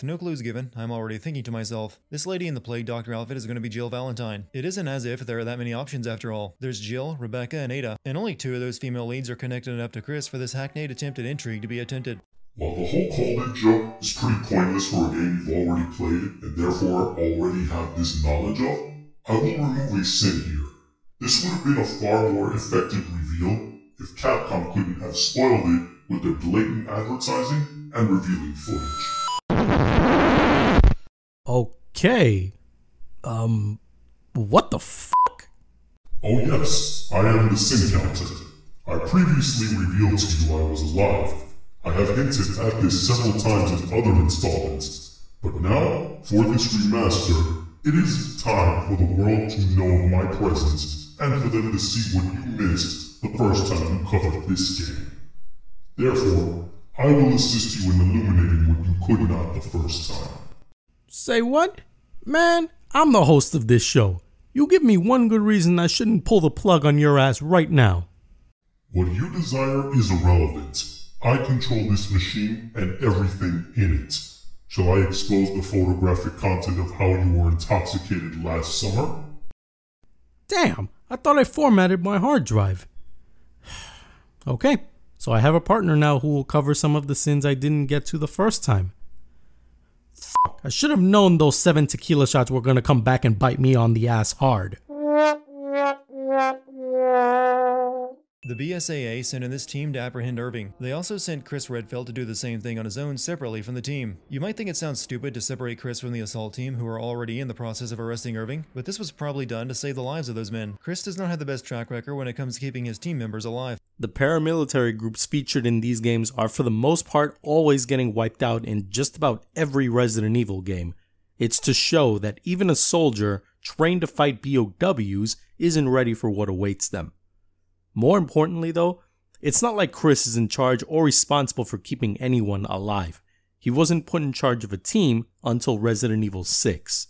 With no clues given, I'm already thinking to myself, this lady in the Plague Doctor outfit is going to be Jill Valentine. It isn't as if there are that many options after all. There's Jill, Rebecca, and Ada, and only 2 of those female leads are connected enough to Chris for this hackneyed attempt at intrigue to be attempted. While the whole call-in joke is pretty pointless for a game you've already played and therefore already have this knowledge of, I will remove a sin here. This would have been a far more effective reveal if Capcom couldn't have spoiled it with their blatant advertising and revealing footage. Okay. What the fuck? Oh yes, I am the Sin Counter. I previously revealed to you I was alive. I have hinted at this several times in other installments, but now, for this remaster, it is time for the world to know of my presence and for them to see what you missed the first time you covered this game. Therefore, I will assist you in illuminating what you could not the first time. Say what? Man, I'm the host of this show. You give me one good reason I shouldn't pull the plug on your ass right now. What you desire is irrelevant. I control this machine and everything in it. Shall I expose the photographic content of how you were intoxicated last summer? Damn, I thought I formatted my hard drive. Okay, so I have a partner now who will cover some of the sins I didn't get to the first time. Fuck, I should have known those 7 tequila shots were gonna come back and bite me on the ass hard. The BSAA sent in this team to apprehend Irving. They also sent Chris Redfield to do the same thing on his own separately from the team. You might think it sounds stupid to separate Chris from the assault team who are already in the process of arresting Irving, but this was probably done to save the lives of those men. Chris does not have the best track record when it comes to keeping his team members alive. The paramilitary groups featured in these games are for the most part always getting wiped out in just about every Resident Evil game. It's to show that even a soldier trained to fight BOWs isn't ready for what awaits them. More importantly though, it's not like Chris is in charge or responsible for keeping anyone alive. He wasn't put in charge of a team until Resident Evil 6.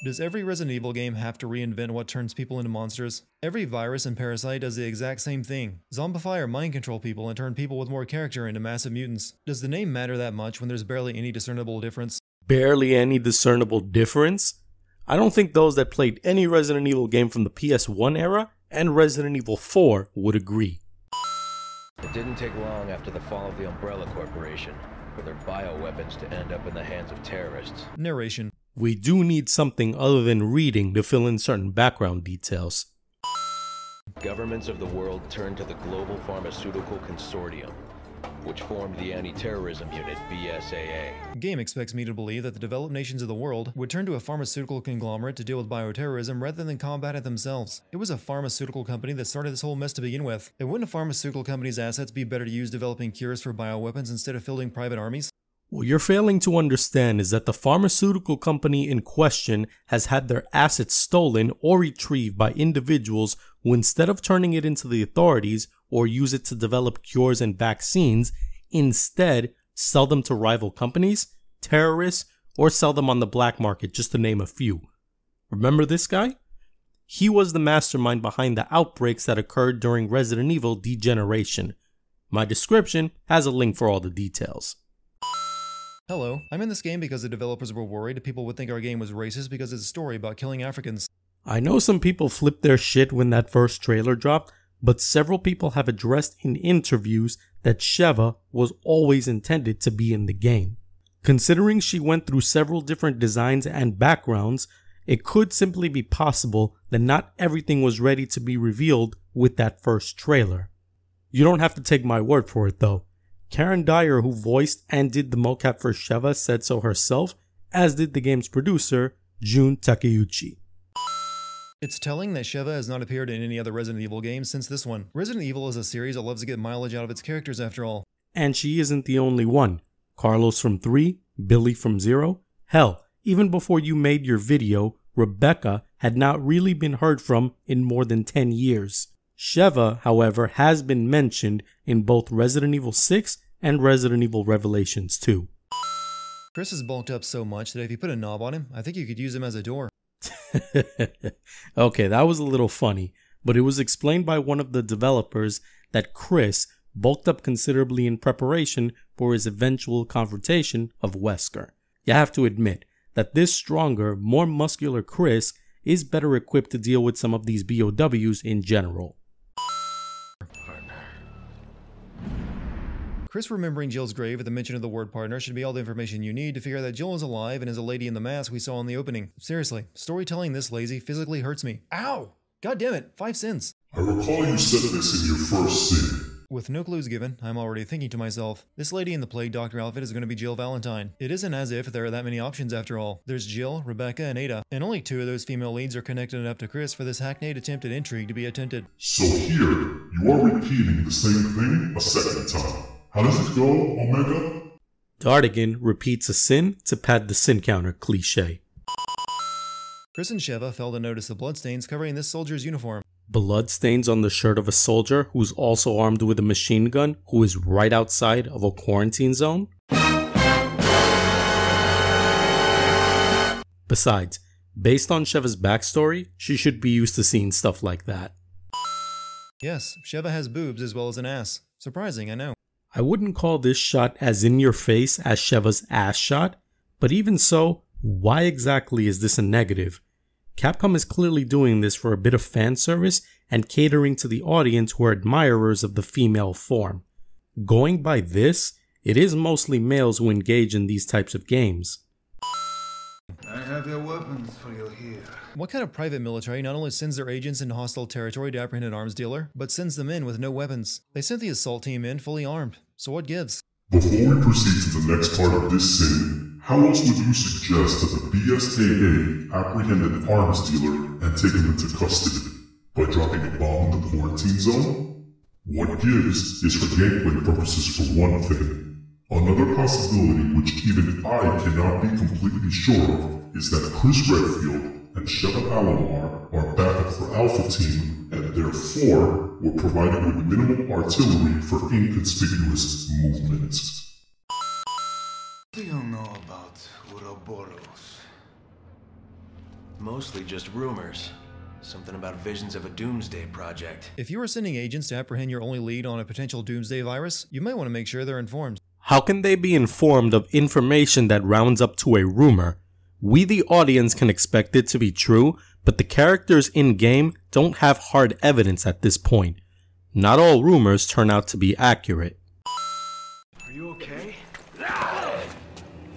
Does every Resident Evil game have to reinvent what turns people into monsters? Every virus and parasite does the exact same thing. Zombify or mind control people and turn people with more character into massive mutants. Does the name matter that much when there's barely any discernible difference? Barely any discernible difference? I don't think those that played any Resident Evil game from the PS1 era and Resident Evil 4 would agree. It didn't take long after the fall of the Umbrella Corporation for their bioweapons to end up in the hands of terrorists. Narration. We do need something other than reading to fill in certain background details. Governments of the world turned to the Global Pharmaceutical Consortium, which formed the Anti-Terrorism Unit, BSAA. Game expects me to believe that the developed nations of the world would turn to a pharmaceutical conglomerate to deal with bioterrorism rather than combat it themselves. It was a pharmaceutical company that started this whole mess to begin with. And wouldn't a pharmaceutical company's assets be better to use developing cures for bioweapons instead of fielding private armies? What you're failing to understand is that the pharmaceutical company in question has had their assets stolen or retrieved by individuals who, instead of turning it into the authorities or use it to develop cures and vaccines, instead sell them to rival companies, terrorists, or sell them on the black market, just to name a few. Remember this guy? He was the mastermind behind the outbreaks that occurred during Resident Evil Degeneration. My description has a link for all the details. Hello, I'm in this game because the developers were worried people would think our game was racist because it's a story about killing Africans. I know some people flipped their shit when that first trailer dropped, but several people have addressed in interviews that Sheva was always intended to be in the game. Considering she went through several different designs and backgrounds, it could simply be possible that not everything was ready to be revealed with that first trailer. You don't have to take my word for it though. Karen Dyer, who voiced and did the mocap for Sheva, said so herself, as did the game's producer, Jun Takeuchi. It's telling that Sheva has not appeared in any other Resident Evil game since this one. Resident Evil is a series that loves to get mileage out of its characters after all. And she isn't the only one. Carlos from 3, Billy from 0. Hell, even before you made your video, Rebecca had not really been heard from in more than 10 years. Sheva, however, has been mentioned in both Resident Evil 6 and Resident Evil Revelations 2. Chris is bulked up so much that if you put a knob on him, I think you could use him as a door. Okay, that was a little funny, but it was explained by one of the developers that Chris, bulked up considerably in preparation for his eventual confrontation of Wesker. You have to admit that this stronger, more muscular Chris is better equipped to deal with some of these BOWs in general. Chris remembering Jill's grave at the mention of the word partner should be all the information you need to figure out that Jill is alive and is a lady in the mask we saw in the opening. Seriously, storytelling this lazy physically hurts me. Ow! God damn it, 5 cents. I recall you said this in your first scene. With no clues given, I'm already thinking to myself, this lady in the Plague Doctor outfit is going to be Jill Valentine. It isn't as if there are that many options after all. There's Jill, Rebecca, and Ada, and only 2 of those female leads are connected enough to Chris for this hackneyed attempt at intrigue to be attempted. So here, you are repeating the same thing a second time. How does it go, Omega? Dartigan repeats a sin to pad the sin counter cliche. Chris and Sheva failed to notice the bloodstains covering this soldier's uniform. Bloodstains on the shirt of a soldier who's also armed with a machine gun who is right outside of a quarantine zone? Besides, based on Sheva's backstory, she should be used to seeing stuff like that. Yes, Sheva has boobs as well as an ass. Surprising, I know. I wouldn't call this shot as in your face as Sheva's ass shot, but even so, why exactly is this a negative? Capcom is clearly doing this for a bit of fan service and catering to the audience who are admirers of the female form. Going by this, it is mostly males who engage in these types of games. I have your weapons for you here. What kind of private military not only sends their agents into hostile territory to apprehend an arms dealer, but sends them in with no weapons? They sent the assault team in fully armed, so what gives? Before we proceed to the next part of this scene, how else would you suggest that the BSAA apprehend an arms dealer and take him into custody? By dropping a bomb in the quarantine zone? What gives is for gameplay purposes for one thing. Another possibility which even I cannot be completely sure of is that Chris Redfield and Sheva Alomar are backup for Alpha Team and therefore were provided with minimal artillery for inconspicuous movements. What do you know about Ouroboros? Mostly just rumors. Something about visions of a doomsday project. If you are sending agents to apprehend your only lead on a potential doomsday virus, you might want to make sure they're informed. How can they be informed of information that rounds up to a rumor? We the audience can expect it to be true, but the characters in-game don't have hard evidence at this point. Not all rumors turn out to be accurate. Are you okay?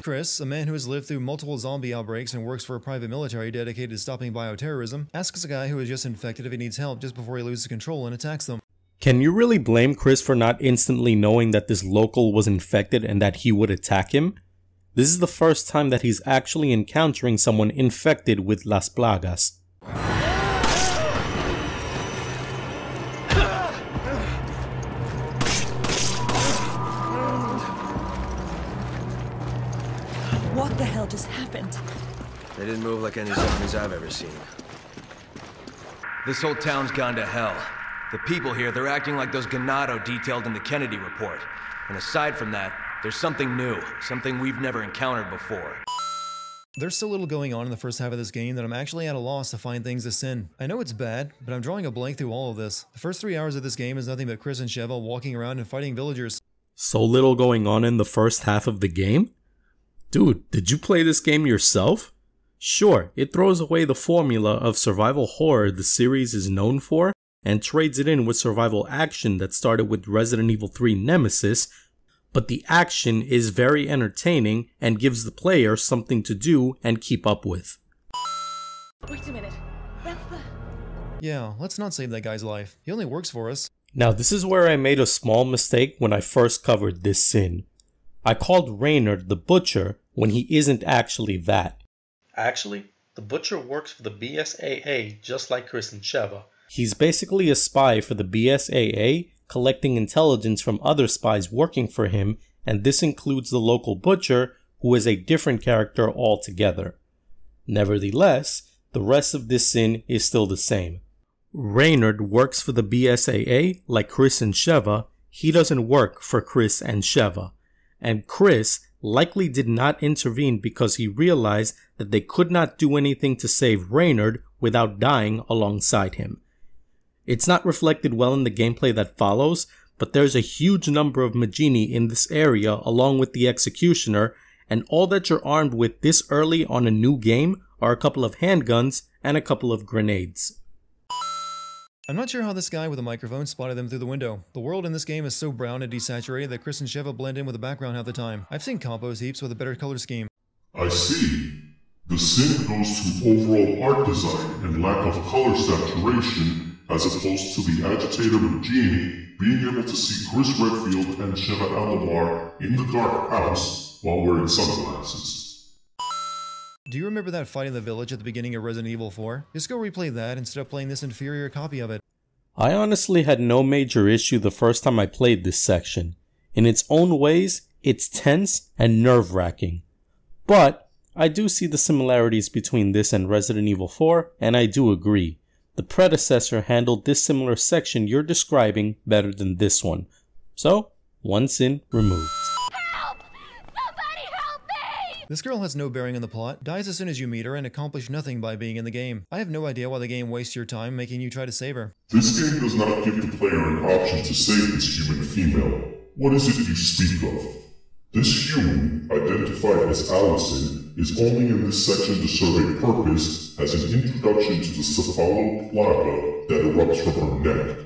Chris, a man who has lived through multiple zombie outbreaks and works for a private military dedicated to stopping bioterrorism, asks a guy who is just infected if he needs help just before he loses control and attacks them. Can you really blame Chris for not instantly knowing that this local was infected and that he would attack him? This is the first time that he's actually encountering someone infected with Las Plagas. What the hell just happened? They didn't move like any zombies I've ever seen. This whole town's gone to hell. The people here, they're acting like those Ganado detailed in the Kennedy report. And aside from that, there's something new, something we've never encountered before. There's so little going on in the first half of this game that I'm actually at a loss to find things to sin. I know it's bad, but I'm drawing a blank through all of this. The first 3 hours of this game is nothing but Chris and Sheva walking around and fighting villagers. So little going on in the first half of the game? Dude, did you play this game yourself? Sure, it throws away the formula of survival horror the series is known for, and trades it in with survival action that started with Resident Evil 3 Nemesis, but the action is very entertaining and gives the player something to do and keep up with. Wait a minute. That's the... Yeah, let's not save that guy's life. He only works for us. Now this is where I made a small mistake when I first covered this sin. I called Reynard the Butcher when he isn't actually that. Actually, the Butcher works for the BSAA just like Chris and Sheva. He's basically a spy for the BSAA, collecting intelligence from other spies working for him, and this includes the local Butcher, who is a different character altogether. Nevertheless, the rest of this sin is still the same. Reynard works for the BSAA like Chris and Sheva. He doesn't work for Chris and Sheva. And Chris likely did not intervene because he realized that they could not do anything to save Reynard without dying alongside him. It's not reflected well in the gameplay that follows, but there's a huge number of Magini in this area along with the Executioner, and all that you're armed with this early on a new game are a couple of handguns and a couple of grenades. I'm not sure how this guy with a microphone spotted them through the window. The world in this game is so brown and desaturated that Chris and Sheva blend in with the background half the time. I've seen compost heaps with a better color scheme. I see. The sin goes to overall art design and lack of color saturation, as opposed to the agitator Regini being able to see Chris Redfield and Sheva Alomar in the dark house while wearing sunglasses. Do you remember that fight in the village at the beginning of Resident Evil 4? Just go replay that instead of playing this inferior copy of it. I honestly had no major issue the first time I played this section. In its own ways, it's tense and nerve-wracking. But I do see the similarities between this and Resident Evil 4, and I do agree. The predecessor handled this similar section you're describing better than this one. So, one sin removed. Help! Somebody help me! This girl has no bearing on the plot, dies as soon as you meet her, and accomplishes nothing by being in the game. I have no idea why the game wastes your time making you try to save her. This game does not give the player an option to save this human female. What is it you speak of? This human, identified as Allison, is only in this section to serve a purpose as an introduction to the cephaloplaga that erupts from her neck.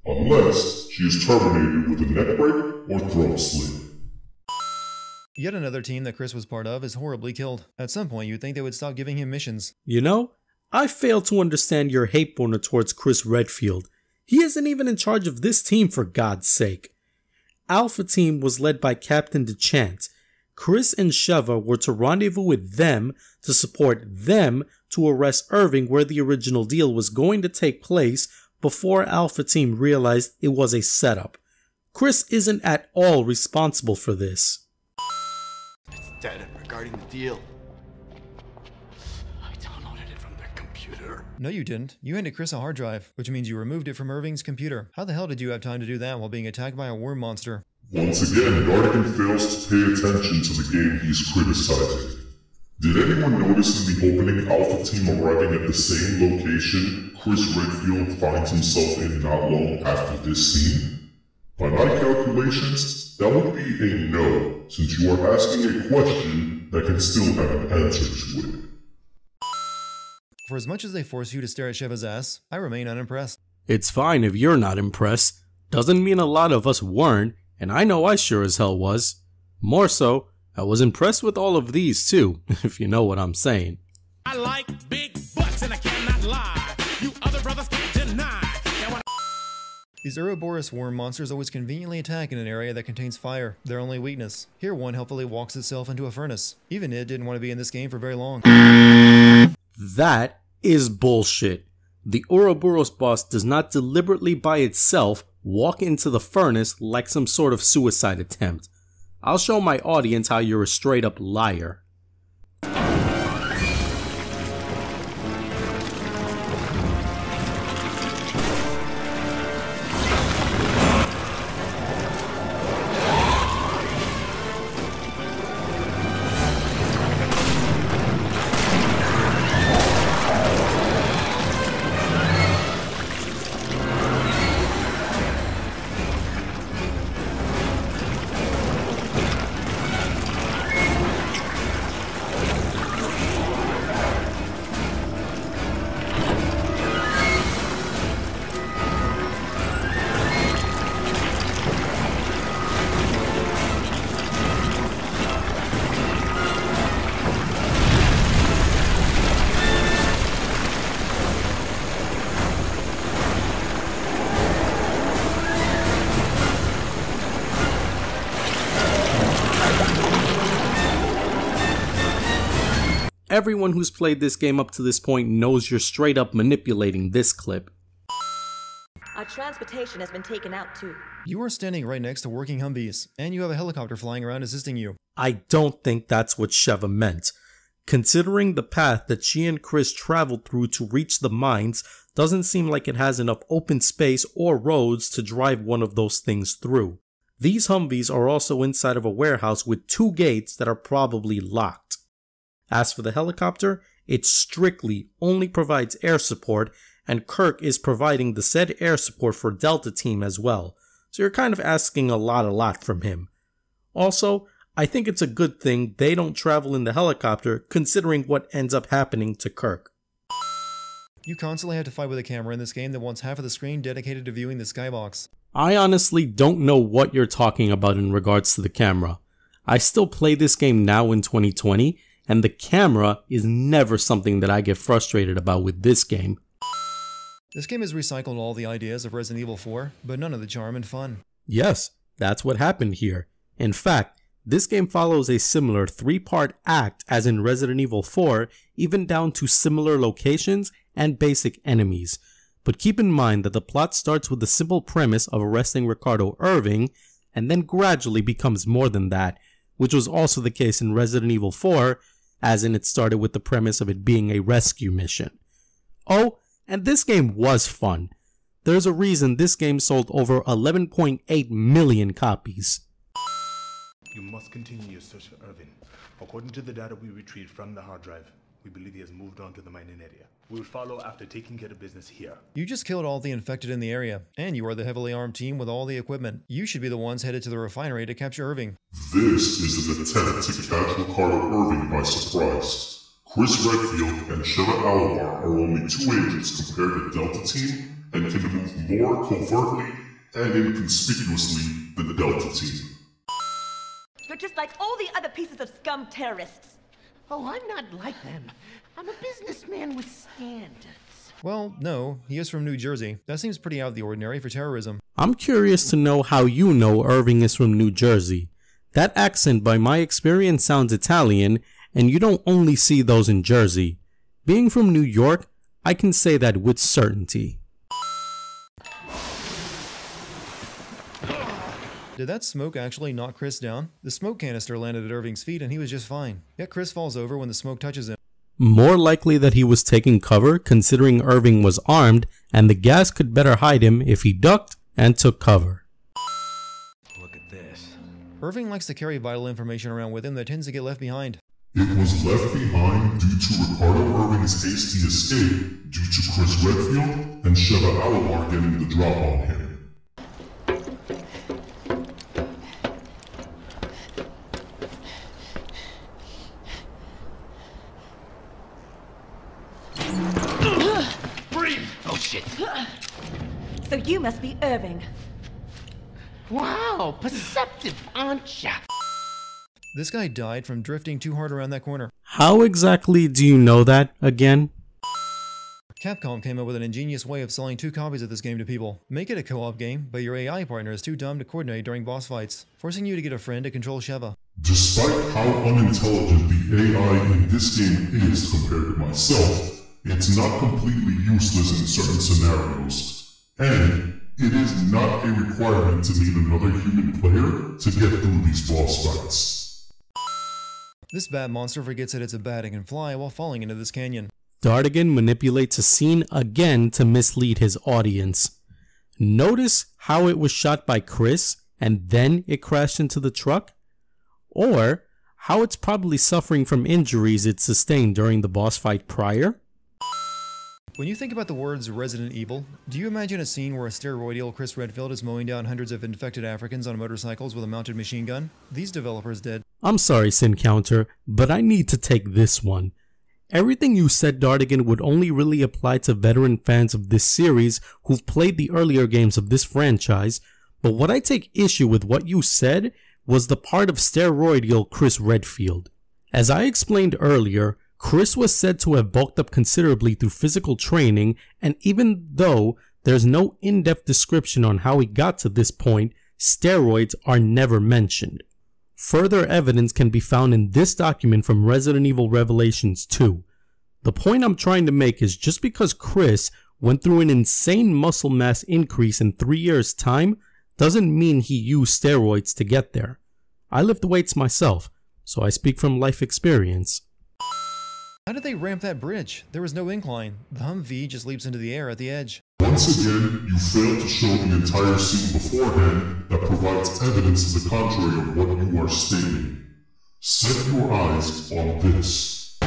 Unless she is terminated with a neck break or throat slit. Yet another team that Chris was part of is horribly killed. At some point you'd think they would stop giving him missions. You know, I fail to understand your hate boner towards Chris Redfield. He isn't even in charge of this team, for God's sake. Alpha Team was led by Captain DeChant. Chris and Sheva were to rendezvous with them to support them to arrest Irving where the original deal was going to take place before Alpha Team realized it was a setup. Chris isn't at all responsible for this. It's dead regarding the deal. I downloaded it from their computer. No you didn't. You handed Chris a hard drive, which means you removed it from Irving's computer. How the hell did you have time to do that while being attacked by a worm monster? Once again, Dartigan fails to pay attention to the game he's criticizing. Did anyone notice in the opening Alpha Team arriving at the same location Chris Redfield finds himself in not long after this scene? By my calculations, that would be a no, since you are asking a question that can still have an answer to it. For as much as they force you to stare at Sheva's ass, I remain unimpressed. It's fine if you're not impressed. Doesn't mean a lot of us weren't, and I know I sure as hell was. More so, I was impressed with all of these too, if you know what I'm saying. I like big butts and I cannot lie. You other brothers can't deny. These Ouroboros worm monsters always conveniently attack in an area that contains fire, their only weakness. Here one helpfully walks itself into a furnace. Even it didn't want to be in this game for very long. That is bullshit. The Ouroboros boss does not deliberately by itself walk into the furnace like some sort of suicide attempt. I'll show my audience how you're a straight up liar. Everyone who's played this game up to this point knows you're straight up manipulating this clip. Our transportation has been taken out too. You are standing right next to working Humvees, and you have a helicopter flying around assisting you. I don't think that's what Sheva meant. Considering the path that she and Chris traveled through to reach the mines doesn't seem like it has enough open space or roads to drive one of those things through. These Humvees are also inside of a warehouse with 2 gates that are probably locked. As for the helicopter, it strictly only provides air support, and Kirk is providing the said air support for Delta Team as well, so you're kind of asking a lot from him. Also, I think it's a good thing they don't travel in the helicopter considering what ends up happening to Kirk. You constantly have to fight with a camera in this game that wants half of the screen dedicated to viewing the skybox. I honestly don't know what you're talking about in regards to the camera. I still play this game now in 2020, and the camera is never something that I get frustrated about with this game. This game has recycled all the ideas of Resident Evil 4, but none of the charm and fun. Yes, that's what happened here. In fact, this game follows a similar 3-part act as in Resident Evil 4, even down to similar locations and basic enemies. But keep in mind that the plot starts with the simple premise of arresting Ricardo Irving, and then gradually becomes more than that, which was also the case in Resident Evil 4, as in it started with the premise of it being a rescue mission. Oh, and this game was fun. There's a reason this game sold over 11.8 million copies. You must continue your search for Irving. According to the data we retrieved from the hard drive, we believe he has moved on to the mining area. We will follow after taking care of business here. You just killed all the infected in the area, and you are the heavily armed team with all the equipment. You should be the ones headed to the refinery to capture Irving. This is an attempt to catch Ricardo Irving by surprise. Chris Redfield and Sheva Alomar are only 2 agents compared to Delta Team, and can move more covertly and inconspicuously than the Delta Team. You're just like all the other pieces of scum terrorists. Oh, I'm not like them. I'm a businessman with standards. Well, no, he is from New Jersey. That seems pretty out of the ordinary for terrorism. I'm curious to know how you know Irving is from New Jersey. That accent, by my experience, sounds Italian, and you don't only see those in Jersey. Being from New York, I can say that with certainty. Did that smoke actually knock Chris down? The smoke canister landed at Irving's feet and he was just fine. Yet Chris falls over when the smoke touches him. More likely that he was taking cover, considering Irving was armed, and the gas could better hide him if he ducked and took cover. Look at this. Irving likes to carry vital information around with him that tends to get left behind. It was left behind due to Ricardo Irving's hasty escape due to Chris Redfield and Sheva Alomar getting the drop on him. So you must be Irving. Wow, perceptive, aren't ya? This guy died from drifting too hard around that corner. How exactly do you know that again? Capcom came up with an ingenious way of selling 2 copies of this game to people. Make it a co-op game, but your AI partner is too dumb to coordinate during boss fights, forcing you to get a friend to control Sheva. Despite how unintelligent the AI in this game is compared to myself, it's not completely useless in certain scenarios, and it is not a requirement to meet another human player to get through these boss fights. This bat monster forgets that it's a bat and can fly while falling into this canyon. Dartigan manipulates a scene again to mislead his audience. Notice how it was shot by Chris and then it crashed into the truck? Or how it's probably suffering from injuries it sustained during the boss fight prior? When you think about the words Resident Evil, do you imagine a scene where a steroidal Chris Redfield is mowing down hundreds of infected Africans on motorcycles with a mounted machine gun? These developers did. I'm sorry, Syncounter, but I need to take this one. Everything you said, Dartigan, would only really apply to veteran fans of this series who've played the earlier games of this franchise, but what I take issue with what you said was the part of steroidal Chris Redfield. As I explained earlier, Chris was said to have bulked up considerably through physical training, and even though there's no in-depth description on how he got to this point, steroids are never mentioned. Further evidence can be found in this document from Resident Evil Revelations 2. The point I'm trying to make is just because Chris went through an insane muscle mass increase in 3 years' time doesn't mean he used steroids to get there. I lift weights myself, so I speak from life experience. How did they ramp that bridge? There was no incline. The Humvee just leaps into the air at the edge. Once again, you failed to show the entire scene beforehand that provides evidence to the contrary of what you are stating. Set your eyes on this.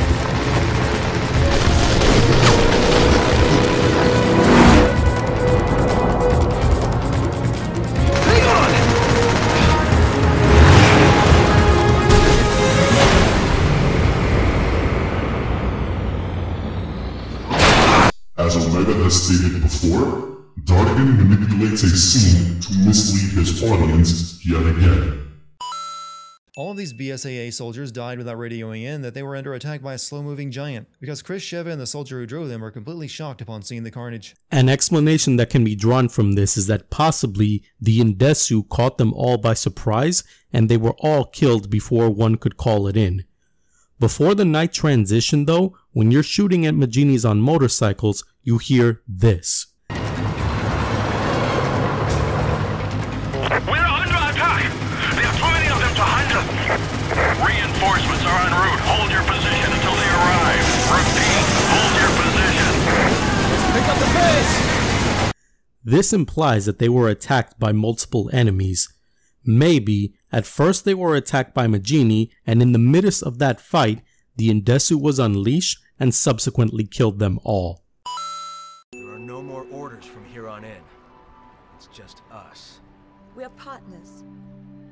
As Omega has stated before, Dartigan manipulates a scene to mislead his audience yet again. All of these BSAA soldiers died without radioing in that they were under attack by a slow-moving giant, because Chris, Sheva, and the soldier who drove them were completely shocked upon seeing the carnage. An explanation that can be drawn from this is that possibly the Indesu caught them all by surprise and they were all killed before one could call it in. Before the night transition though, when you're shooting at Maginis on motorcycles, you hear this. Reinforcements are en route. Hold your position until they arrive. Repeat, hold your position. Let's pick up the pace. This implies that they were attacked by multiple enemies. Maybe, at first they were attacked by Magini, and in the midst of that fight, the Indesu was unleashed and subsequently killed them all. There are no more orders from here on in. It's just us. We're partners.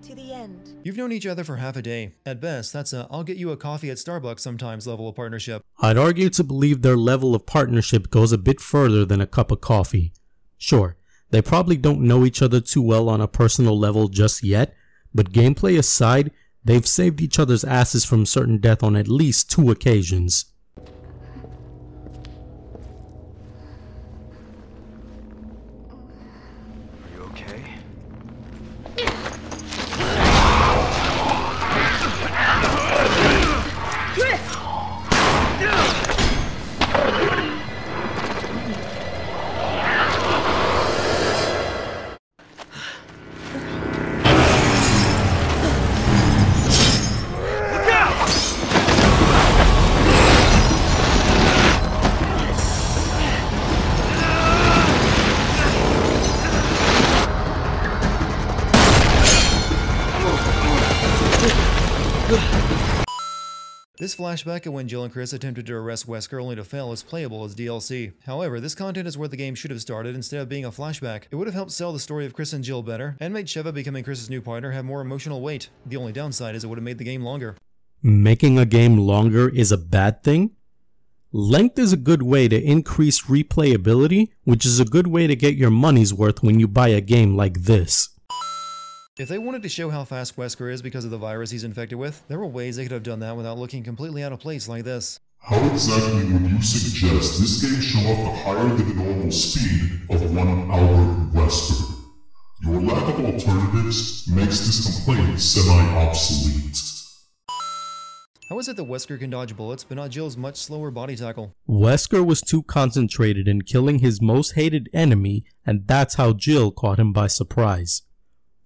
To the end. You've known each other for half a day. At best, that's a I'll get you a coffee at Starbucks sometimes level of partnership. I'd argue to believe their level of partnership goes a bit further than a cup of coffee. Sure, they probably don't know each other too well on a personal level just yet, but gameplay aside, they've saved each other's asses from certain death on at least 2 occasions. Are you okay? This flashback of when Jill and Chris attempted to arrest Wesker only to fail is playable as DLC. However, this content is where the game should have started instead of being a flashback. It would have helped sell the story of Chris and Jill better, and made Sheva becoming Chris's new partner have more emotional weight. The only downside is it would have made the game longer. Making a game longer is a bad thing? Length is a good way to increase replayability, which is a good way to get your money's worth when you buy a game like this. If they wanted to show how fast Wesker is because of the virus he's infected with, there were ways they could have done that without looking completely out of place like this. How exactly would you suggest this game show off the higher than normal speed of one Albert Wesker? Your lack of alternatives makes this complaint semi-obsolete. How is it that Wesker can dodge bullets but not Jill's much slower body tackle? Wesker was too concentrated in killing his most hated enemy, and that's how Jill caught him by surprise.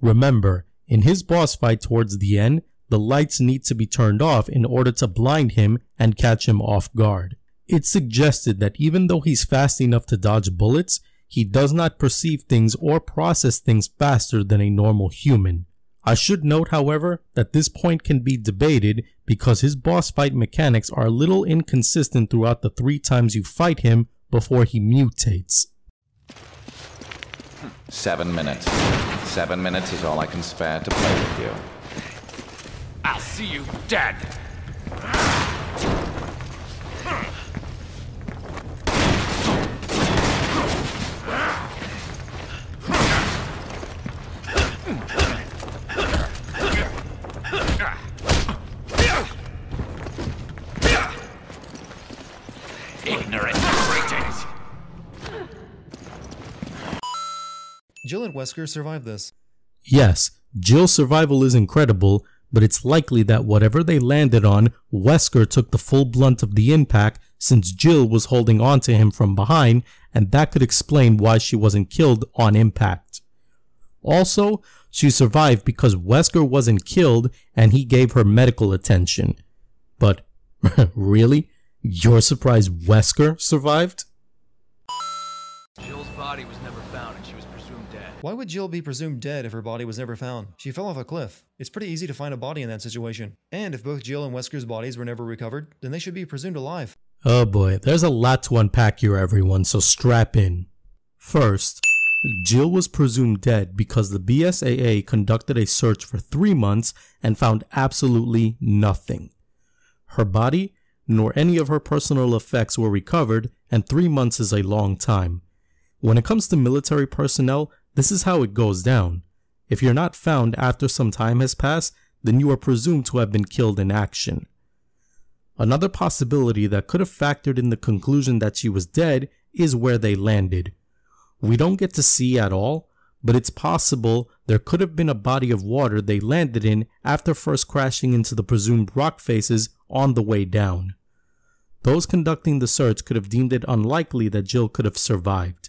Remember, in his boss fight towards the end, the lights need to be turned off in order to blind him and catch him off guard. It's suggested that even though he's fast enough to dodge bullets, he does not perceive things or process things faster than a normal human. I should note, however, that this point can be debated because his boss fight mechanics are a little inconsistent throughout the 3 times you fight him before he mutates. 7 minutes. 7 minutes is all I can spare to play with you. I'll see you dead. Ignorant creatures. Jill and Wesker survived this. Yes, Jill's survival is incredible, but it's likely that whatever they landed on, Wesker took the full blunt of the impact since Jill was holding on to him from behind, and that could explain why she wasn't killed on impact. Also, she survived because Wesker wasn't killed and he gave her medical attention. But, really? You're surprised Wesker survived? Jill's body was never found and she was presumed dead. Why would Jill be presumed dead if her body was never found? She fell off a cliff. It's pretty easy to find a body in that situation. And if both Jill and Wesker's bodies were never recovered, then they should be presumed alive. Oh boy, there's a lot to unpack here everyone, so strap in. First, Jill was presumed dead because the BSAA conducted a search for 3 months and found absolutely nothing. Her body, nor any of her personal effects were recovered, and 3 months is a long time. When it comes to military personnel, this is how it goes down. If you're not found after some time has passed, then you are presumed to have been killed in action. Another possibility that could have factored in the conclusion that she was dead is where they landed. We don't get to see at all, but it's possible there could have been a body of water they landed in after first crashing into the presumed rock faces on the way down. Those conducting the search could have deemed it unlikely that Jill could have survived.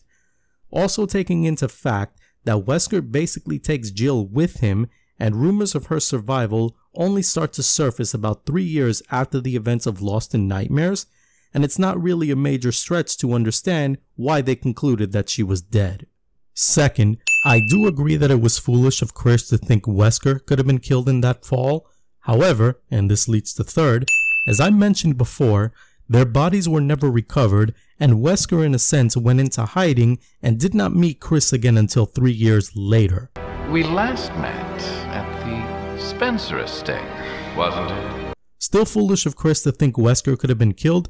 Also taking into fact that Wesker basically takes Jill with him, and rumors of her survival only start to surface about 3 years after the events of Lost in Nightmares, and it's not really a major stretch to understand why they concluded that she was dead. Second, I do agree that it was foolish of Chris to think Wesker could have been killed in that fall. However, and this leads to third, as I mentioned before, their bodies were never recovered, and Wesker in a sense went into hiding and did not meet Chris again until 3 years later. We last met at the Spencer estate, wasn't it? Still foolish of Chris to think Wesker could have been killed.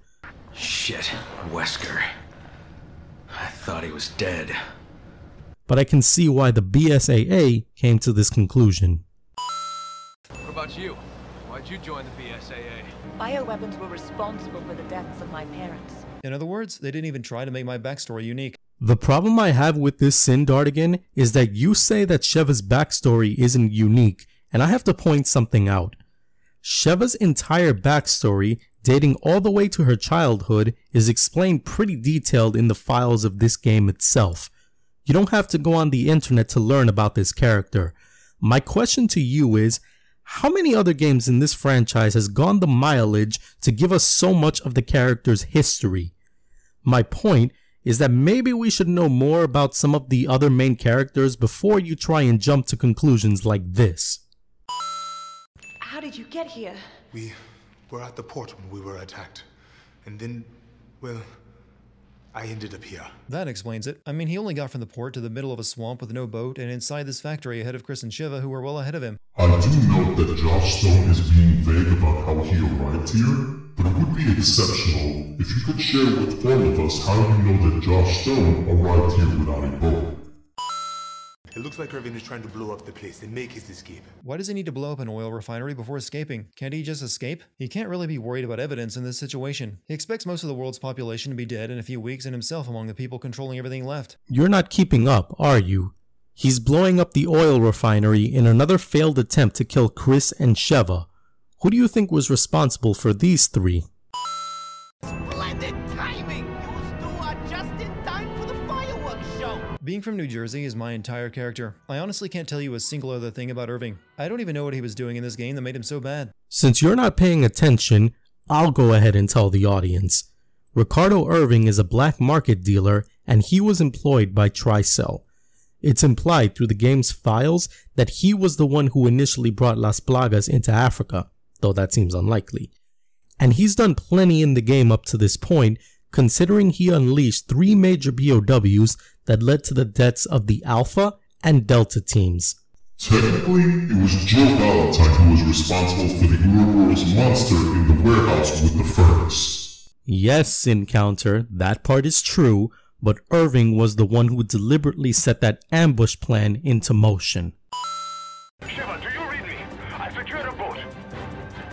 Shit, Wesker. I thought he was dead. But I can see why the BSAA came to this conclusion. What about you? Why'd you join the BSAA? Bioweapons were responsible for the deaths of my parents. In other words, they didn't even try to make my backstory unique. The problem I have with this sin, Dartigan, is that you say that Sheva's backstory isn't unique, and I have to point something out. Sheva's entire backstory, dating all the way to her childhood, is explained pretty detailed in the files of this game itself. You don't have to go on the internet to learn about this character. My question to you is, how many other games in this franchise has gone the mileage to give us so much of the character's history? My point is that maybe we should know more about some of the other main characters before you try and jump to conclusions like this. How did you get here? We were at the port when we were attacked. And then, well, I ended up here. That explains it. I mean, he only got from the port to the middle of a swamp with no boat and inside this factory ahead of Chris and Shiva, who were well ahead of him. I do note that Josh Stone is being vague about how he arrived here, but it would be exceptional if you could share with all of us how you know that Josh Stone arrived here without a boat. It looks like Irving is trying to blow up the place and make his escape. Why does he need to blow up an oil refinery before escaping? Can't he just escape? He can't really be worried about evidence in this situation. He expects most of the world's population to be dead in a few weeks and himself among the people controlling everything left. You're not keeping up, are you? He's blowing up the oil refinery in another failed attempt to kill Chris and Sheva. Who do you think was responsible for these three? Splendid timing! You two are just in time for the fireworks show! Being from New Jersey is my entire character. I honestly can't tell you a single other thing about Irving. I don't even know what he was doing in this game that made him so bad. Since you're not paying attention, I'll go ahead and tell the audience. Ricardo Irving is a black market dealer, and he was employed by Tricell. It's implied through the game's files that he was the one who initially brought Las Plagas into Africa, though that seems unlikely. And he's done plenty in the game up to this point, considering he unleashed 3 major BOWs that led to the deaths of the Alpha and Delta teams. Technically, it was Joe Valentine who was responsible for the Ouroboros monster in the warehouse with the furnace. Yes, Encounter, that part is true, but Irving was the one who deliberately set that ambush plan into motion. Shiva, do you read me? I secured a boat.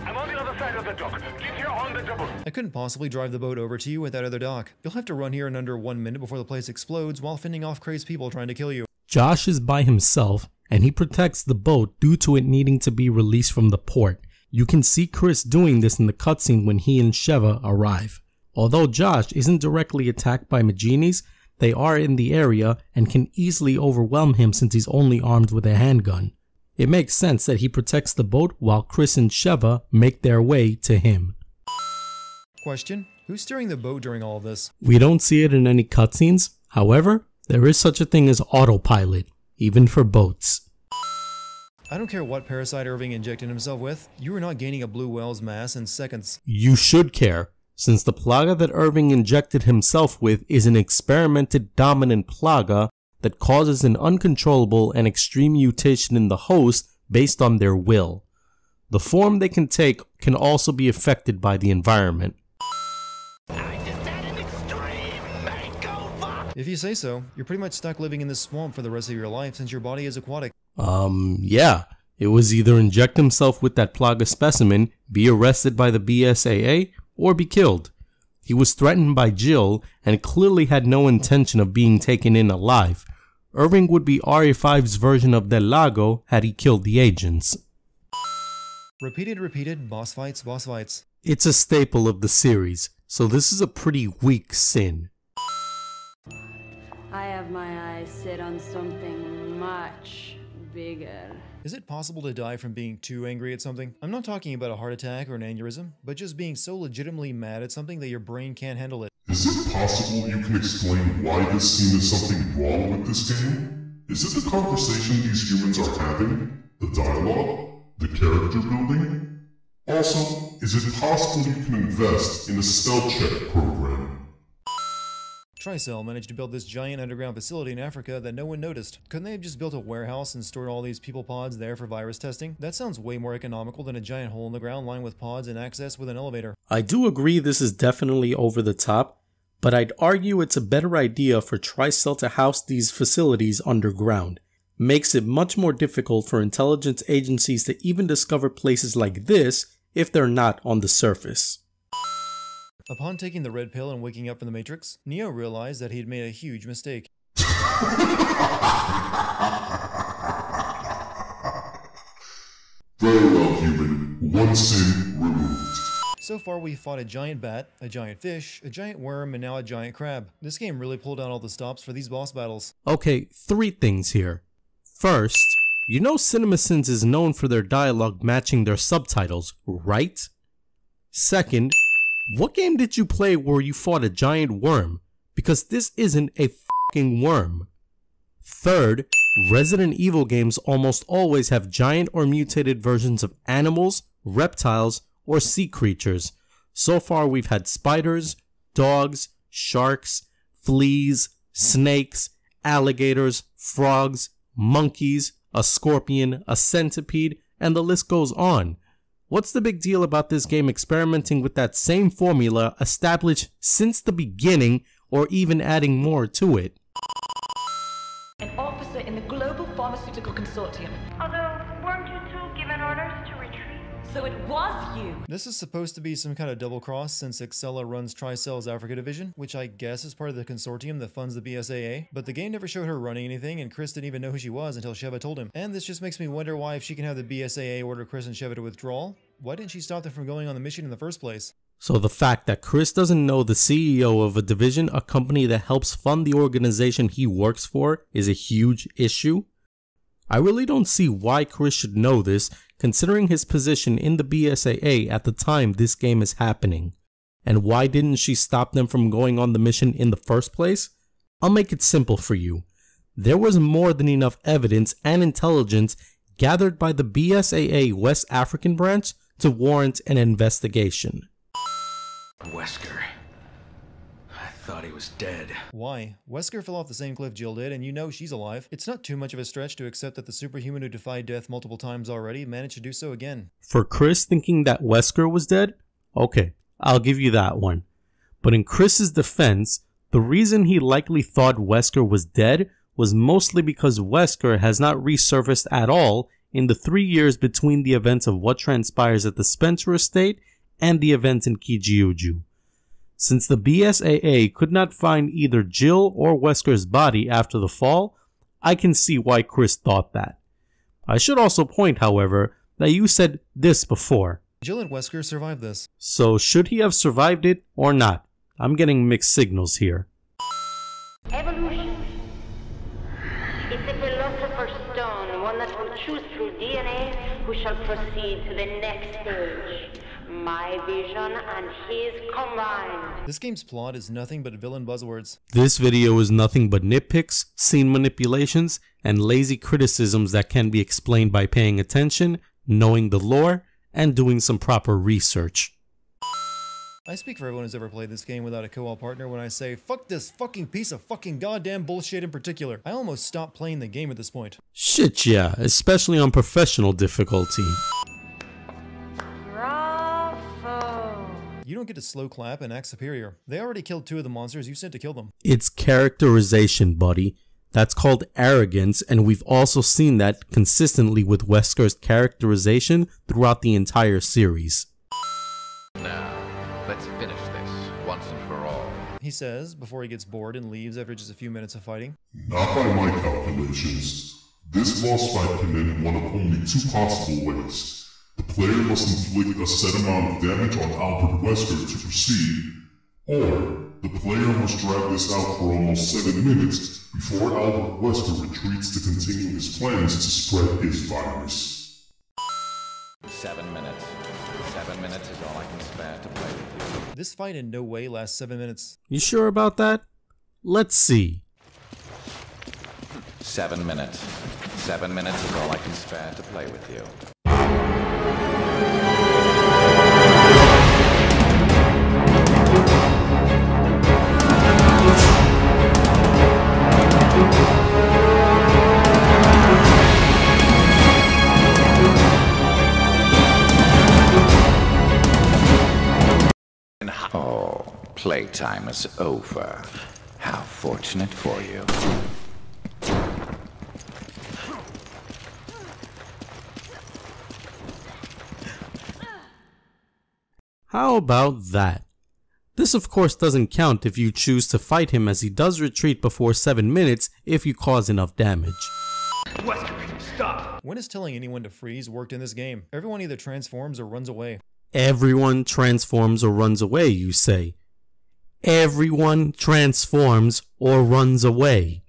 I'm on the other side of the dock. Get here on the double. I couldn't possibly drive the boat over to you at that other dock. You'll have to run here in under 1 minute before the place explodes while fending off crazed people trying to kill you. Josh is by himself, and he protects the boat due to it needing to be released from the port. You can see Chris doing this in the cutscene when he and Sheva arrive. Although Josh isn't directly attacked by Maginis, they are in the area and can easily overwhelm him since he's only armed with a handgun. It makes sense that he protects the boat while Chris and Sheva make their way to him. Question: who's steering the boat during all of this? We don't see it in any cutscenes. However, there is such a thing as autopilot, even for boats. I don't care what parasite Irving injected himself with, you are not gaining a blue whale's mass in seconds. You should care, since the plaga that Irving injected himself with is an experimented dominant plaga that causes an uncontrollable and extreme mutation in the host based on their will. The form they can take can also be affected by the environment. If you say so, you're pretty much stuck living in this swamp for the rest of your life since your body is aquatic. Yeah. It was either inject himself with that Plaga specimen, be arrested by the BSAA, or be killed. He was threatened by Jill and clearly had no intention of being taken in alive. Irving would be RE5's version of Del Lago had he killed the agents. Repeated, boss fights, boss fights. It's a staple of the series, so this is a pretty weak sin. I have my eyes set on something much bigger. Is it possible to die from being too angry at something? I'm not talking about a heart attack or an aneurysm, but just being so legitimately mad at something that your brain can't handle it. Is it possible you can explain why this scene is something wrong with this game? Is it the conversation these humans are having? The dialogue? The character building? Also, is it possible you can invest in a spell check program? Tricell managed to build this giant underground facility in Africa that no one noticed. Couldn't they have just built a warehouse and stored all these people pods there for virus testing? That sounds way more economical than a giant hole in the ground lined with pods and access with an elevator. I do agree this is definitely over the top, but I'd argue it's a better idea for Tricell to house these facilities underground. Makes it much more difficult for intelligence agencies to even discover places like this if they're not on the surface. Upon taking the red pill and waking up from the Matrix, Neo realized that he had made a huge mistake. Very well, human. One sin removed. So far we fought a giant bat, a giant fish, a giant worm, and now a giant crab. This game really pulled out all the stops for these boss battles. Okay, 3 things here. First, you know CinemaSins is known for their dialogue matching their subtitles, right? Second, what game did you play where you fought a giant worm? Because this isn't a fucking worm. Third, Resident Evil games almost always have giant or mutated versions of animals, reptiles, or sea creatures. So far we've had spiders, dogs, sharks, fleas, snakes, alligators, frogs, monkeys, a scorpion, a centipede, and the list goes on. What's the big deal about this game experimenting with that same formula established since the beginning, or even adding more to it? An officer in the Global Pharmaceutical Consortium. Although, weren't you two given orders to retreat? So it was you! This is supposed to be some kind of double cross since Excella runs Tricell's Africa division, which I guess is part of the consortium that funds the BSAA, but the game never showed her running anything and Chris didn't even know who she was until Sheva told him. And this just makes me wonder why, if she can have the BSAA order Chris and Sheva to withdraw, why didn't she stop them from going on the mission in the first place? So the fact that Chris doesn't know the CEO of a division, a company that helps fund the organization he works for, is a huge issue? I really don't see why Chris should know this, considering his position in the BSAA at the time this game is happening. And why didn't she stop them from going on the mission in the first place? I'll make it simple for you. There was more than enough evidence and intelligence gathered by the BSAA West African branch to warrant an investigation. Wesker. I thought he was dead. Why? Wesker fell off the same cliff Jill did, and you know she's alive. It's not too much of a stretch to accept that the superhuman who defied death multiple times already managed to do so again. For Chris thinking that Wesker was dead? Okay, I'll give you that one. But in Chris's defense, the reason he likely thought Wesker was dead was mostly because Wesker has not resurfaced at all in the 3 years between the events of what transpires at the Spencer estate and the events in Kijiuju. Since the BSAA could not find either Jill or Wesker's body after the fall, I can see why Chris thought that. I should also point, however, that you said this before. Jill and Wesker survived this. So should he have survived it or not? I'm getting mixed signals here. Evolution. It's a philosopher's stone, one that will choose through DNA who shall proceed to the next stage. My vision and his combined. This game's plot is nothing but villain buzzwords. This video is nothing but nitpicks, scene manipulations, and lazy criticisms that can be explained by paying attention, knowing the lore, and doing some proper research. I speak for everyone who's ever played this game without a co-op partner when I say, fuck this fucking piece of fucking goddamn bullshit in particular. I almost stopped playing the game at this point. Shit, yeah, especially on professional difficulty. You don't get to slow clap and act superior. They already killed 2 of the monsters you sent to kill them. It's characterization, buddy. That's called arrogance, and we've also seen that consistently with Wesker's characterization throughout the entire series. Now, let's finish this once and for all. He says, before he gets bored and leaves after just a few minutes of fighting. Not by my calculations. This boss fight can end in one of only 2 possible ways. The player must inflict a set amount of damage on Albert Wesker to proceed, or the player must drag this out for almost 7 minutes before Albert Wesker retreats to continue his plans to spread his virus. 7 minutes. 7 minutes is all I can spare to play with you. This fight in no way lasts 7 minutes. You sure about that? Let's see. 7 minutes. 7 minutes is all I can spare to play with you. Oh, playtime is over. How fortunate for you. How about that? This of course doesn't count if you choose to fight him, as he does retreat before 7 minutes if you cause enough damage. Wesker, stop! When has telling anyone to freeze worked in this game? Everyone either transforms or runs away. Everyone transforms or runs away, you say? Everyone transforms or runs away.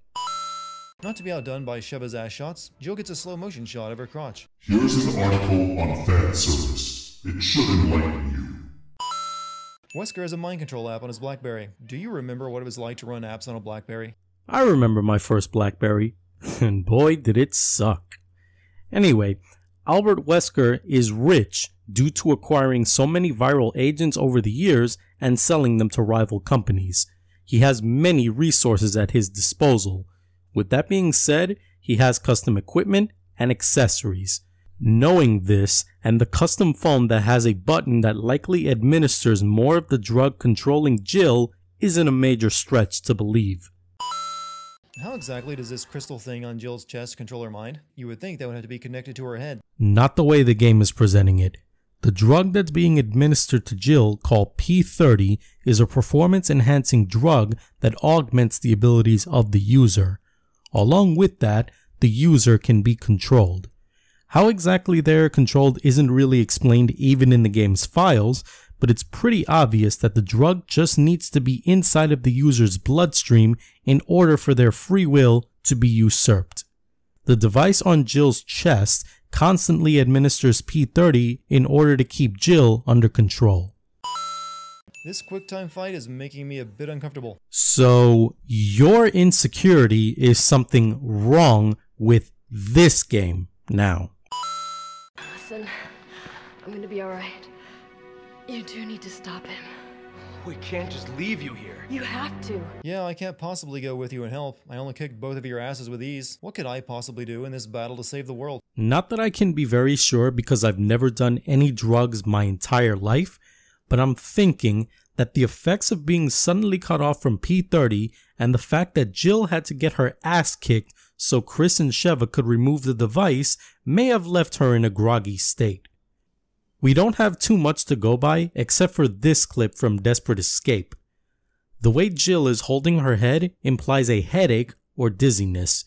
Not to be outdone by Sheva's ass shots, Jill gets a slow motion shot of her crotch. Here's an article on fan service. It should enlighten you. Wesker has a mind control app on his BlackBerry. Do you remember what it was like to run apps on a BlackBerry? I remember my first BlackBerry, and boy did it suck. Anyway, Albert Wesker is rich due to acquiring so many viral agents over the years and selling them to rival companies. He has many resources at his disposal. With that being said, he has custom equipment and accessories. Knowing this, and the custom phone that has a button that likely administers more of the drug controlling Jill, isn't a major stretch to believe. How exactly does this crystal thing on Jill's chest control her mind? You would think that would have to be connected to her head. Not the way the game is presenting it. The drug that's being administered to Jill, called P30, is a performance-enhancing drug that augments the abilities of the user. Along with that, the user can be controlled. How exactly they're controlled isn't really explained even in the game's files, but it's pretty obvious that the drug just needs to be inside of the user's bloodstream in order for their free will to be usurped. The device on Jill's chest constantly administers P30 in order to keep Jill under control. This quick-time fight is making me a bit uncomfortable. So, your insecurity is something wrong with this game now. Listen, I'm gonna be alright. You do need to stop him. We can't just leave you here. You have to. Yeah, I can't possibly go with you and help. I only kicked both of your asses with ease. What could I possibly do in this battle to save the world? Not that I can be very sure because I've never done any drugs my entire life, but I'm thinking that the effects of being suddenly cut off from P30 and the fact that Jill had to get her ass kicked so Chris and Sheva could remove the device may have left her in a groggy state. We don't have too much to go by except for this clip from Desperate Escape. The way Jill is holding her head implies a headache or dizziness.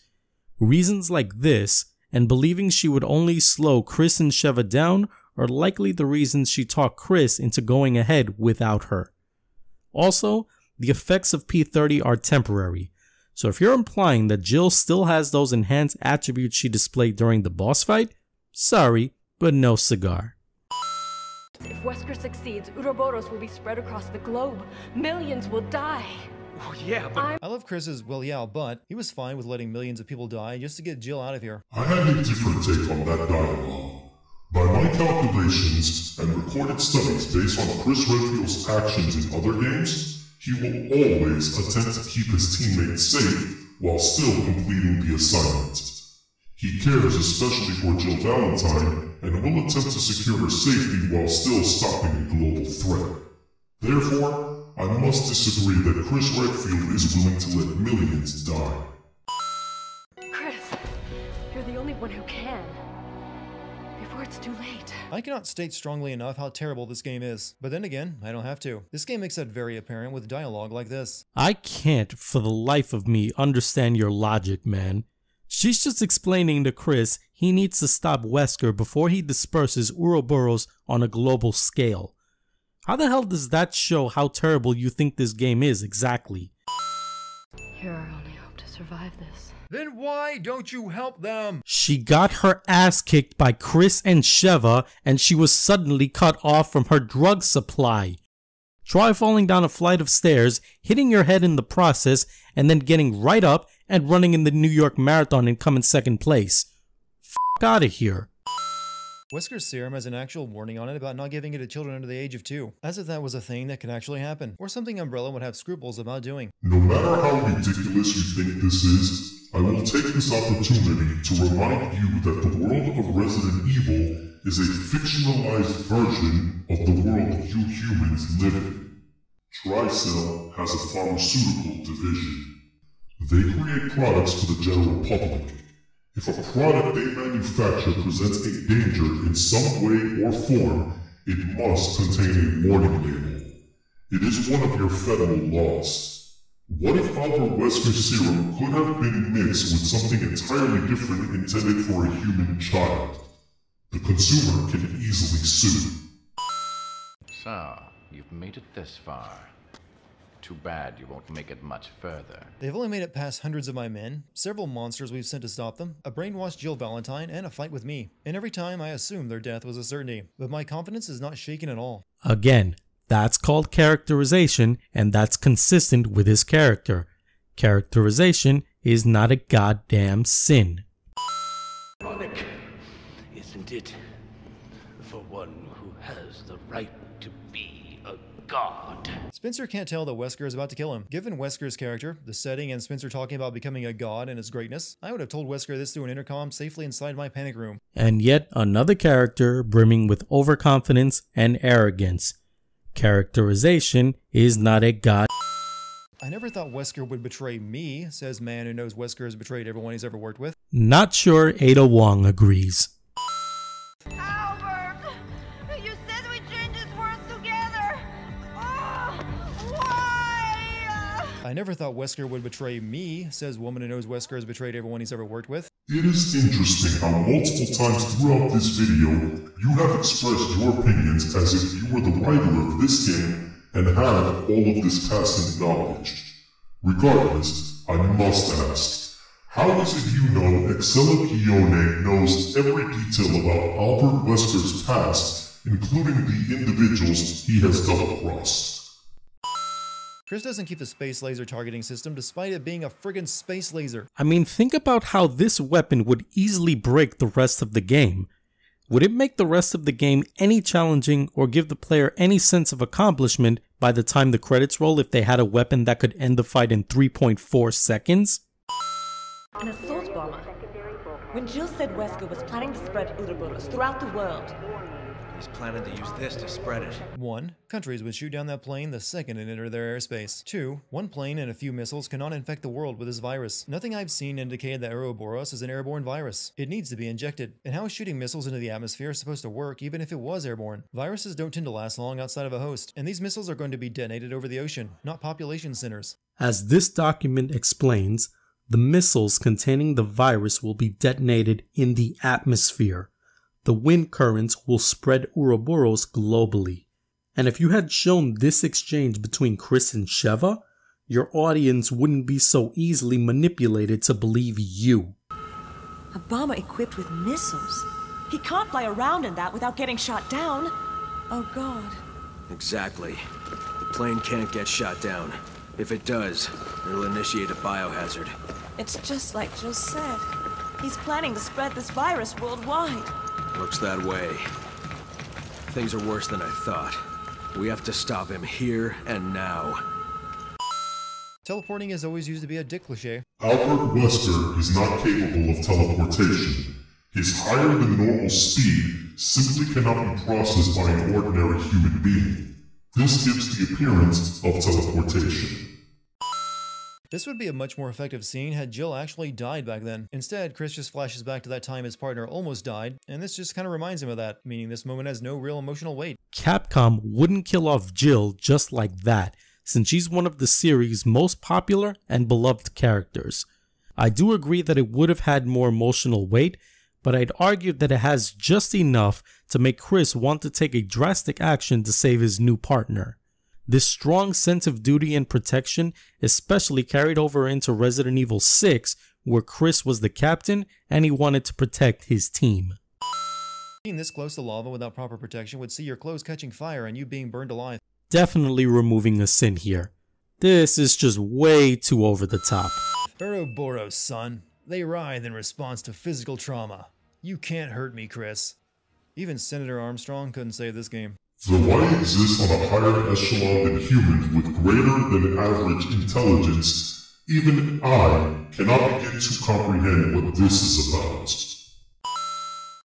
Reasons like this, and believing she would only slow Chris and Sheva down, are likely the reasons she talked Chris into going ahead without her. Also, the effects of P30 are temporary, so if you're implying that Jill still has those enhanced attributes she displayed during the boss fight, sorry, but no cigar. If Wesker succeeds, Uroboros will be spread across the globe. Millions will die. Oh yeah, but I love Chris's well yeah, but he was fine with letting millions of people die just to get Jill out of here. I have a different take on that dialogue. By my calculations and recorded studies based on Chris Redfield's actions in other games, he will always attempt to keep his teammates safe while still completing the assignment. He cares especially for Jill Valentine and will attempt to secure her safety while still stopping a global threat. Therefore, I must disagree that Chris Redfield is willing to let millions die. Chris, you're the only one who can. Before it's too late. I cannot state strongly enough how terrible this game is, but then again, I don't have to. This game makes that very apparent with dialogue like this. I can't for the life of me understand your logic, man. She's just explaining to Chris he needs to stop Wesker before he disperses Ouroboros on a global scale. How the hell does that show how terrible you think this game is exactly? You're our only hope to survive this. Then why don't you help them? She got her ass kicked by Chris and Sheva, and she was suddenly cut off from her drug supply. Try falling down a flight of stairs, hitting your head in the process, and then getting right up and running in the New York Marathon and coming second place. F*** out of here. Wesker's serum has an actual warning on it about not giving it to children under the age of 2, as if that was a thing that could actually happen, or something Umbrella would have scruples about doing. No matter how ridiculous you think this is, I will take this opportunity to remind you that the world of Resident Evil is a fictionalized version of the world you humans live in. Tricell has a pharmaceutical division. They create products for the general public. If a product they manufacture presents a danger in some way or form, it must contain a warning label. It is one of your federal laws. What if Albert Wesker's serum could have been mixed with something entirely different intended for a human child? The consumer can easily sue. So, you've made it this far. Too bad you won't make it much further. They've only made it past hundreds of my men, several monsters we've sent to stop them, a brainwashed Jill Valentine, and a fight with me. And every time I assumed their death was a certainty, but my confidence is not shaken at all. Again, that's called characterization, and that's consistent with his character. Characterization is not a goddamn sin. Ironic, isn't it? For one who has the right to be a god. Spencer can't tell that Wesker is about to kill him. Given Wesker's character, the setting, and Spencer talking about becoming a god and his greatness, I would have told Wesker this through an intercom safely inside my panic room. And yet another character brimming with overconfidence and arrogance. Characterization is not a god. I never thought Wesker would betray me, says man who knows Wesker has betrayed everyone he's ever worked with. Not sure Ada Wong agrees. Albert! You said we change these words together! Oh, why? I never thought Wesker would betray me, says woman who knows Wesker has betrayed everyone he's ever worked with. It is interesting how multiple times throughout this video, you have expressed your opinions as if you were the writer of this game and had all of this past knowledge. Regardless, I must ask, how is it you know Excellione knows every detail about Albert Wesker's past, including the individuals he has double-crossed? Chris doesn't keep the space laser targeting system despite it being a friggin' space laser. I mean, think about how this weapon would easily break the rest of the game. Would it make the rest of the game any challenging or give the player any sense of accomplishment by the time the credits roll if they had a weapon that could end the fight in 3.4 seconds? An assault bomber. When Jill said Wesker was planning to spread Ouroboros throughout the world, He's planning to use this to spread it. 1. Countries would shoot down that plane the second it entered their airspace. 2. One plane and a few missiles cannot infect the world with this virus. Nothing I've seen indicated that Ouroboros is an airborne virus. It needs to be injected. And how is shooting missiles into the atmosphere supposed to work even if it was airborne? Viruses don't tend to last long outside of a host, and these missiles are going to be detonated over the ocean, not population centers. As this document explains, the missiles containing the virus will be detonated in the atmosphere. The wind currents will spread Ouroboros globally. And if you had shown this exchange between Chris and Sheva, your audience wouldn't be so easily manipulated to believe you. a bomber equipped with missiles. He can't fly around in that without getting shot down. Oh God. Exactly. The plane can't get shot down. If it does, it'll initiate a biohazard. It's just like Jill said. He's planning to spread this virus worldwide. Looks that way. Things are worse than I thought. We have to stop him here and now. Teleporting is always used to be a dick cliché. Albert Wesker is not capable of teleportation. His higher than normal speed simply cannot be processed by an ordinary human being. This gives the appearance of teleportation. This would be a much more effective scene had Jill actually died back then. Instead, Chris just flashes back to that time his partner almost died, and this just kind of reminds him of that, meaning this moment has no real emotional weight. Capcom wouldn't kill off Jill just like that, since she's one of the series' most popular and beloved characters. I do agree that it would have had more emotional weight, but I'd argue that it has just enough to make Chris want to take a drastic action to save his new partner. This strong sense of duty and protection especially carried over into Resident Evil 6, where Chris was the captain and he wanted to protect his team. Being this close to lava without proper protection would see your clothes catching fire and you being burned alive. Definitely removing a sin here. This is just way too over the top. Ouroboros, son. They writhe in response to physical trauma. You can't hurt me, Chris. Even Senator Armstrong couldn't save this game. The light exists on a higher echelon than humans with greater than average intelligence. Even I cannot begin to comprehend what this is about.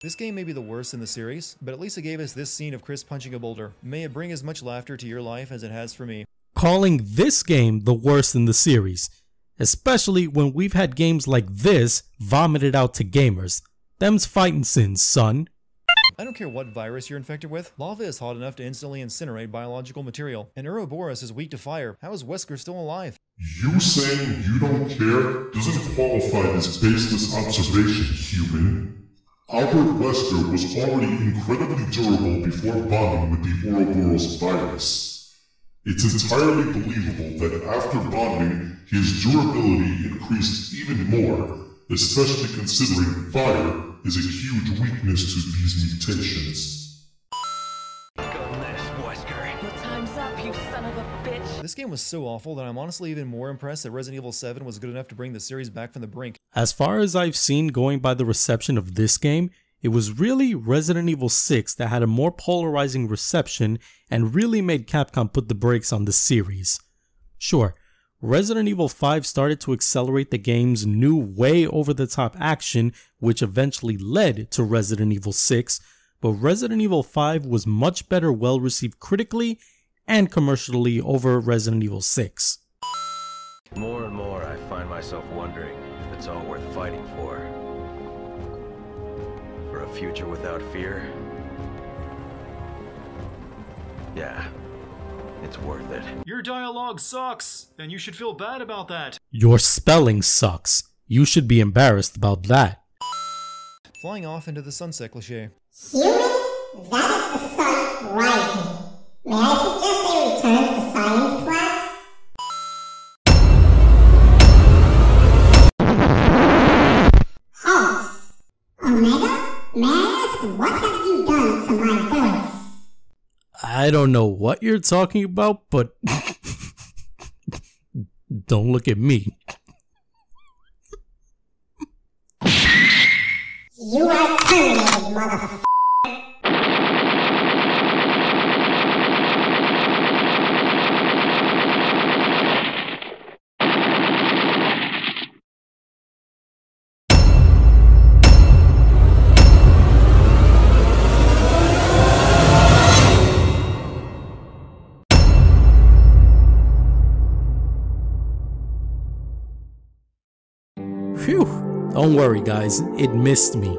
This game may be the worst in the series, but at least it gave us this scene of Chris punching a boulder. May it bring as much laughter to your life as it has for me. Calling this game the worst in the series, especially when we've had games like this vomited out to gamers. Them's fighting sins, son. I don't care what virus you're infected with, lava is hot enough to instantly incinerate biological material, and Ouroboros is weak to fire. How is Wesker still alive? You saying you don't care doesn't qualify as baseless observation, human. Albert Wesker was already incredibly durable before bonding with the Ouroboros virus. It's entirely believable that after bonding, his durability increased even more, especially considering fire is a huge weakness to these mutations. Time's up, you son of a bitch. This game was so awful that I'm honestly even more impressed that Resident Evil 7 was good enough to bring the series back from the brink. As far as I've seen going by the reception of this game, it was really Resident Evil 6 that had a more polarizing reception and really made Capcom put the brakes on the series. Sure, Resident Evil 5 started to accelerate the game's new way over-the-top action, which eventually led to Resident Evil 6, but Resident Evil 5 was much better well-received critically and commercially over Resident Evil 6. More and more I find myself wondering if it's all worth fighting for. For a future without fear? Yeah. It's worth it. Your dialogue sucks, and you should feel bad about that. Your spelling sucks. You should be embarrassed about that. Flying off into the sunset cliché. Human? That is the sun rising. May I suggest a return to science class? Halt! Omega? May I ask what have you done to my voice? I don't know what you're talking about, but don't look at me. You are terminated, motherfucker. Phew, don't worry guys, it missed me.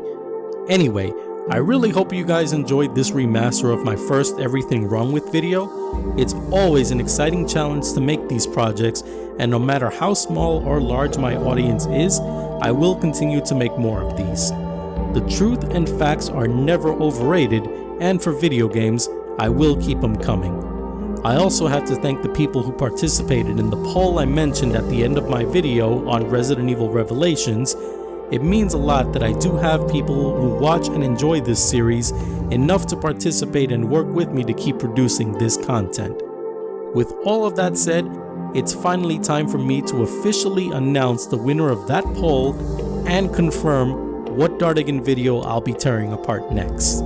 Anyway, I really hope you guys enjoyed this remaster of my first Everything Wrong With video. It's always an exciting challenge to make these projects, and no matter how small or large my audience is, I will continue to make more of these. The truth and facts are never overrated, and for video games, I will keep them coming. I also have to thank the people who participated in the poll I mentioned at the end of my video on Resident Evil Revelations. It means a lot that I do have people who watch and enjoy this series enough to participate and work with me to keep producing this content. With all of that said, it's finally time for me to officially announce the winner of that poll and confirm what Dartigan video I'll be tearing apart next.